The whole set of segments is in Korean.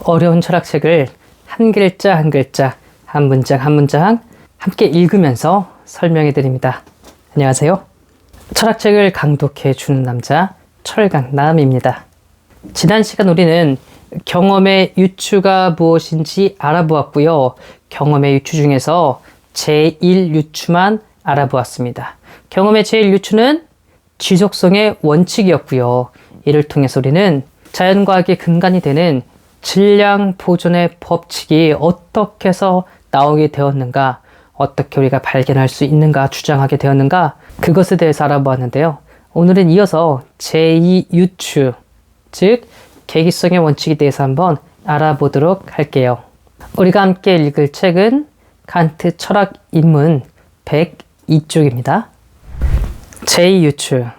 어려운 철학책을 한 글자 한 글자, 한 문장 한 문장 함께 읽으면서 설명해 드립니다. 안녕하세요. 철학책을 강독해 주는 남자 철강남입니다. 지난 시간 우리는 경험의 유추가 무엇인지 알아보았고요. 경험의 유추 중에서 제1유추만 알아보았습니다. 경험의 제1유추는 지속성의 원칙이었고요. 이를 통해서 우리는 자연과학의 근간이 되는 질량 보존의 법칙이 어떻게 해서 나오게 되었는가, 어떻게 우리가 발견할 수 있는가 주장하게 되었는가, 그것에 대해서 알아보았는데요. 오늘은 이어서 제2유추, 즉 계기성의 원칙에 대해서 한번 알아보도록 할게요. 우리가 함께 읽을 책은 칸트 철학 입문 102쪽입니다. 제2유추.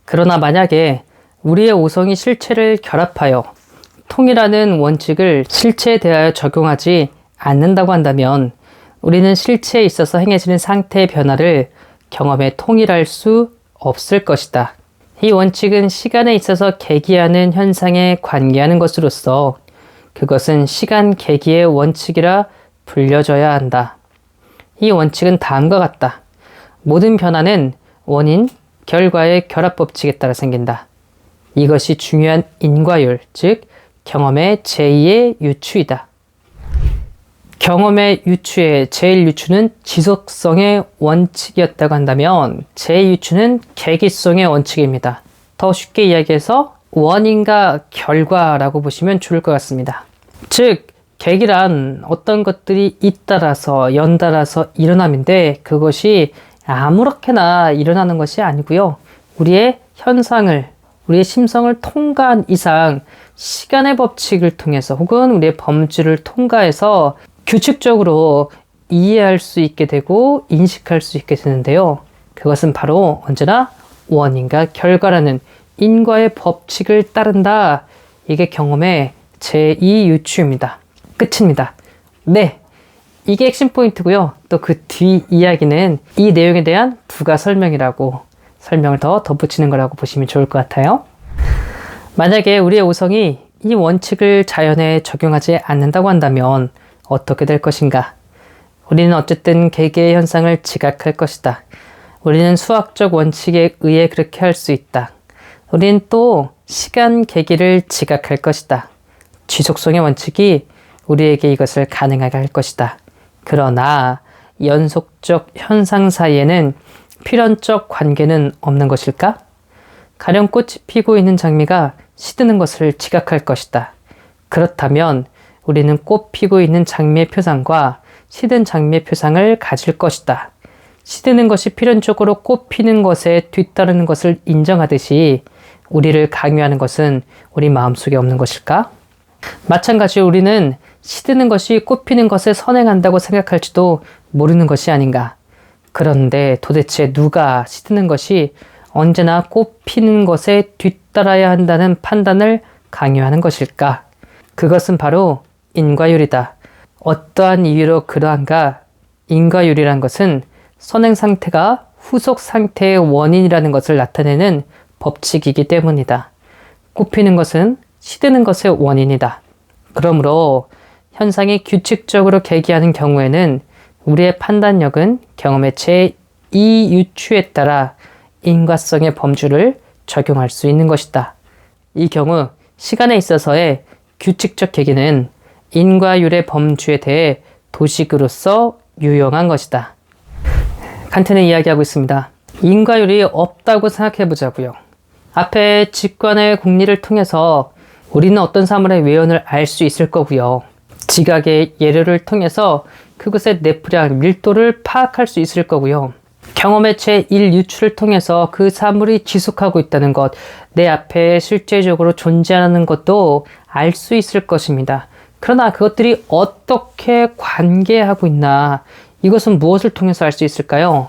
그러나 만약에 우리의 오성이 실체를 결합하여 통이라는 원칙을 실체에 대하여 적용하지 않는다고 한다면 우리는 실체에 있어서 행해지는 상태의 변화를 경험에 통일할 수 없을 것이다. 이 원칙은 시간에 있어서 계기하는 현상에 관계하는 것으로서 그것은 시간 계기의 원칙이라 불려져야 한다. 이 원칙은 다음과 같다. 모든 변화는 원인, 결과의 결합 법칙에 따라 생긴다. 이것이 중요한 인과율, 즉 경험의 제2의 유추이다. 경험의 유추의 제1유추는 지속성의 원칙이었다고 한다면 제2유추는 계기성의 원칙입니다. 더 쉽게 이야기해서 원인과 결과라고 보시면 좋을 것 같습니다. 즉 계기란 어떤 것들이 잇따라서 연달아서 일어남인데 그것이 아무렇게나 일어나는 것이 아니고요. 우리의 현상을, 우리의 심성을 통과한 이상 시간의 법칙을 통해서 혹은 우리의 범주를 통과해서 규칙적으로 이해할 수 있게 되고 인식할 수 있게 되는데요. 그것은 바로 언제나 원인과 결과라는 인과의 법칙을 따른다. 이게 경험의 제2유추입니다. 끝입니다. 네, 이게 핵심 포인트고요. 또 그 뒤 이야기는 이 내용에 대한 부가 설명이라고 설명을 더 덧붙이는 거라고 보시면 좋을 것 같아요. 만약에 우리의 오성이 이 원칙을 자연에 적용하지 않는다고 한다면 어떻게 될 것인가? 우리는 어쨌든 개개의 현상을 지각할 것이다. 우리는 수학적 원칙에 의해 그렇게 할 수 있다. 우리는 또 시간 계기를 지각할 것이다. 지속성의 원칙이 우리에게 이것을 가능하게 할 것이다. 그러나 연속적 현상 사이에는 필연적 관계는 없는 것일까? 가령 꽃이 피고 있는 장미가 시드는 것을 지각할 것이다. 그렇다면 우리는 꽃 피고 있는 장미의 표상과 시든 장미의 표상을 가질 것이다. 시드는 것이 필연적으로 꽃 피는 것에 뒤따르는 것을 인정하듯이 우리를 강요하는 것은 우리 마음속에 없는 것일까? 마찬가지로 우리는 시드는 것이 꽃 피는 것에 선행한다고 생각할지도 모르는 것이 아닌가? 그런데 도대체 누가 시드는 것이 언제나 꽃 피는 것에 뒤따라야 한다는 판단을 강요하는 것일까? 그것은 바로 인과율이다. 어떠한 이유로 그러한가? 인과율이란 것은 선행 상태가 후속 상태의 원인이라는 것을 나타내는 법칙이기 때문이다. 꽃 피는 것은 시드는 것의 원인이다. 그러므로 현상이 규칙적으로 계기하는 경우에는 우리의 판단력은 경험의 제2유추에 따라 인과성의 범주를 적용할 수 있는 것이다. 이 경우 시간에 있어서의 규칙적 계기는 인과율의 범주에 대해 도식으로서 유용한 것이다. 칸트는 이야기하고 있습니다. 인과율이 없다고 생각해 보자고요. 앞에 직관의 공리를 통해서 우리는 어떤 사물의 외연을 알 수 있을 거고요. 지각의 예류를 통해서 그것의 내프량, 밀도를 파악할 수 있을 거고요. 경험의 제1유추를 통해서 그 사물이 지속하고 있다는 것, 내 앞에 실제적으로 존재하는 것도 알 수 있을 것입니다. 그러나 그것들이 어떻게 관계하고 있나, 이것은 무엇을 통해서 알 수 있을까요?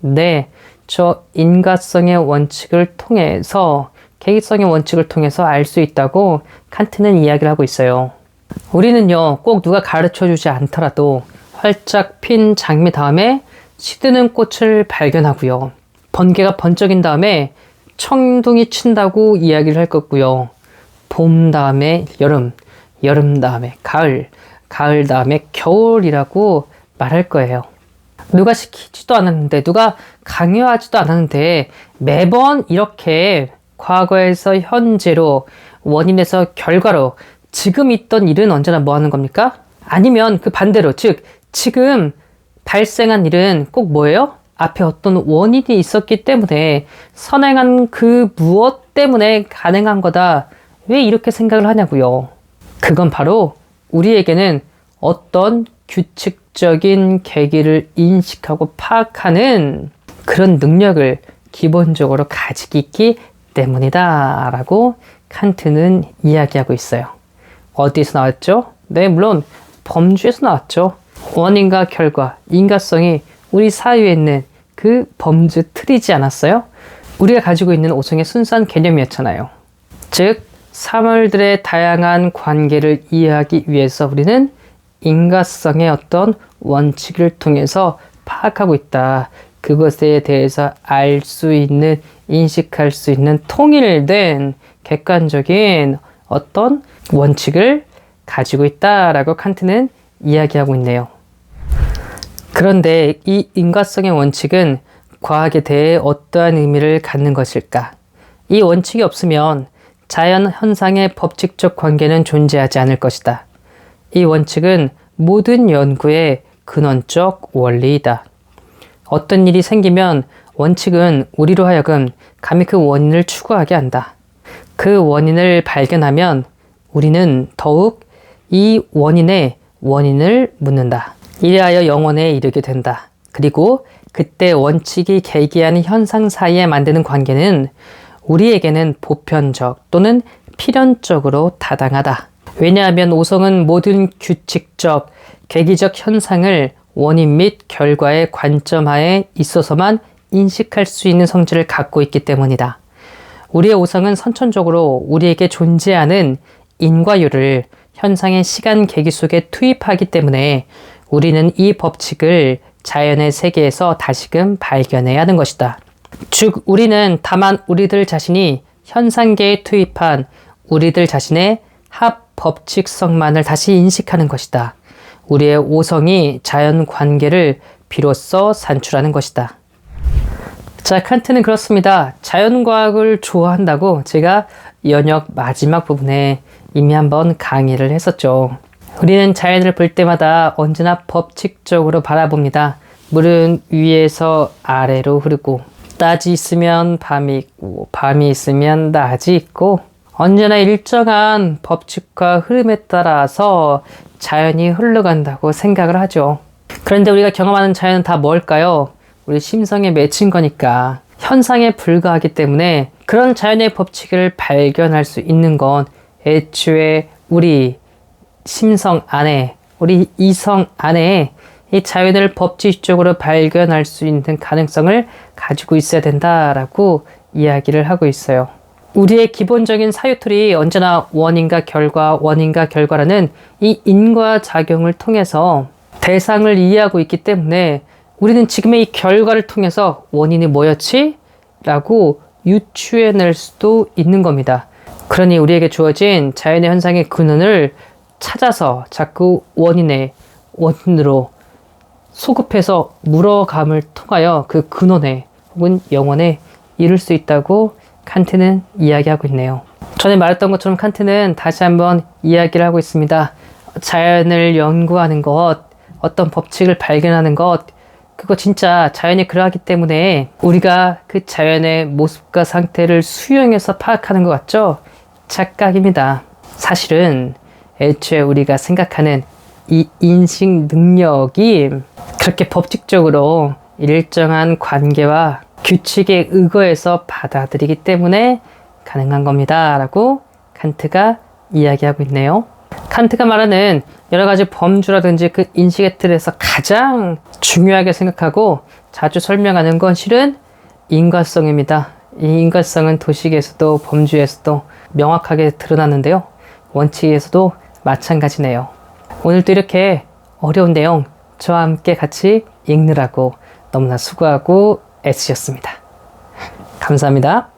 네, 저 인과성의 원칙을 통해서, 계기성의 원칙을 통해서 알 수 있다고 칸트는 이야기를 하고 있어요. 우리는요, 꼭 누가 가르쳐 주지 않더라도 활짝 핀 장미 다음에 시드는 꽃을 발견하고요. 번개가 번쩍인 다음에 청둥이 친다고 이야기를 할 거고요. 봄 다음에 여름, 여름 다음에 가을, 가을 다음에 겨울이라고 말할 거예요. 누가 시키지도 않았는데, 누가 강요하지도 않았는데 매번 이렇게 과거에서 현재로, 원인에서 결과로 지금 있던 일은 언제나 뭐 하는 겁니까? 아니면 그 반대로, 즉 지금 발생한 일은 꼭 뭐예요? 앞에 어떤 원인이 있었기 때문에, 선행한 그 무엇 때문에 가능한 거다. 왜 이렇게 생각을 하냐고요. 그건 바로 우리에게는 어떤 규칙적인 계기를 인식하고 파악하는 그런 능력을 기본적으로 가지고 있기 때문이다 라고 칸트는 이야기하고 있어요. 어디서 나왔죠? 네, 물론 범주에서 나왔죠. 원인과 결과, 인과성이 우리 사유에 있는 그 범주 틀이지 않았어요? 우리가 가지고 있는 오성의 순수한 개념이었잖아요. 즉, 사물들의 다양한 관계를 이해하기 위해서 우리는 인과성의 어떤 원칙을 통해서 파악하고 있다. 그것에 대해서 알 수 있는, 인식할 수 있는 통일된 객관적인 어떤 원칙을 가지고 있다라고 칸트는 이야기하고 있네요. 그런데 이 인과성의 원칙은 과학에 대해 어떠한 의미를 갖는 것일까? 이 원칙이 없으면 자연 현상의 법칙적 관계는 존재하지 않을 것이다. 이 원칙은 모든 연구의 근원적 원리이다. 어떤 일이 생기면 원칙은 우리로 하여금 감히 그 원인을 추구하게 한다. 그 원인을 발견하면 우리는 더욱 이 원인의 원인을 묻는다. 이래하여 영원에 이르게 된다. 그리고 그때 원칙이 계기하는 현상 사이에 만드는 관계는 우리에게는 보편적 또는 필연적으로 타당하다. 왜냐하면 오성은 모든 규칙적, 계기적 현상을 원인 및 결과의 관점하에 있어서만 인식할 수 있는 성질을 갖고 있기 때문이다. 우리의 오성은 선천적으로 우리에게 존재하는 인과율을 현상의 시간 계기 속에 투입하기 때문에 우리는 이 법칙을 자연의 세계에서 다시금 발견해야 하는 것이다. 즉, 우리는 다만 우리들 자신이 현상계에 투입한 우리들 자신의 합법칙성만을 다시 인식하는 것이다. 우리의 오성이 자연 관계를 비로소 산출하는 것이다. 자, 칸트는 그렇습니다. 자연과학을 좋아한다고 제가 연역 마지막 부분에 이미 한번 강의를 했었죠. 우리는 자연을 볼 때마다 언제나 법칙적으로 바라봅니다. 물은 위에서 아래로 흐르고, 낮이 있으면 밤이 있고, 밤이 있으면 낮이 있고, 언제나 일정한 법칙과 흐름에 따라서 자연이 흘러간다고 생각을 하죠. 그런데 우리가 경험하는 자연은 다 뭘까요? 우리 심성에 맺힌 거니까 현상에 불과하기 때문에 그런 자연의 법칙을 발견할 수 있는 건 애초에 우리 심성 안에, 우리 이성 안에 이 자연을 법칙적으로 발견할 수 있는 가능성을 가지고 있어야 된다라고 이야기를 하고 있어요. 우리의 기본적인 사유틀이 언제나 원인과 결과, 원인과 결과라는 이 인과작용을 통해서 대상을 이해하고 있기 때문에 우리는 지금의 이 결과를 통해서 원인이 뭐였지? 라고 유추해낼 수도 있는 겁니다. 그러니 우리에게 주어진 자연의 현상의 근원을 찾아서 자꾸 원인으로 소급해서 물어감을 통하여 그 근원에 혹은 영원에 이룰 수 있다고 칸트는 이야기하고 있네요. 전에 말했던 것처럼 칸트는 다시 한번 이야기를 하고 있습니다. 자연을 연구하는 것, 어떤 법칙을 발견하는 것, 그거 진짜 자연이 그러하기 때문에 우리가 그 자연의 모습과 상태를 수용해서 파악하는 것 같죠? 착각입니다. 사실은 애초에 우리가 생각하는 이 인식 능력이 그렇게 법칙적으로 일정한 관계와 규칙에 의거해서 받아들이기 때문에 가능한 겁니다. 라고 칸트가 이야기하고 있네요. 칸트가 말하는 여러 가지 범주라든지 그 인식의 틀에서 가장 중요하게 생각하고 자주 설명하는 건 실은 인과성입니다. 이 인과성은 도식에서도 범주에서도 명확하게 드러나는데요. 원칙에서도 마찬가지네요. 오늘도 이렇게 어려운 내용 저와 함께 같이 읽느라고 너무나 수고하고 애쓰셨습니다. 감사합니다.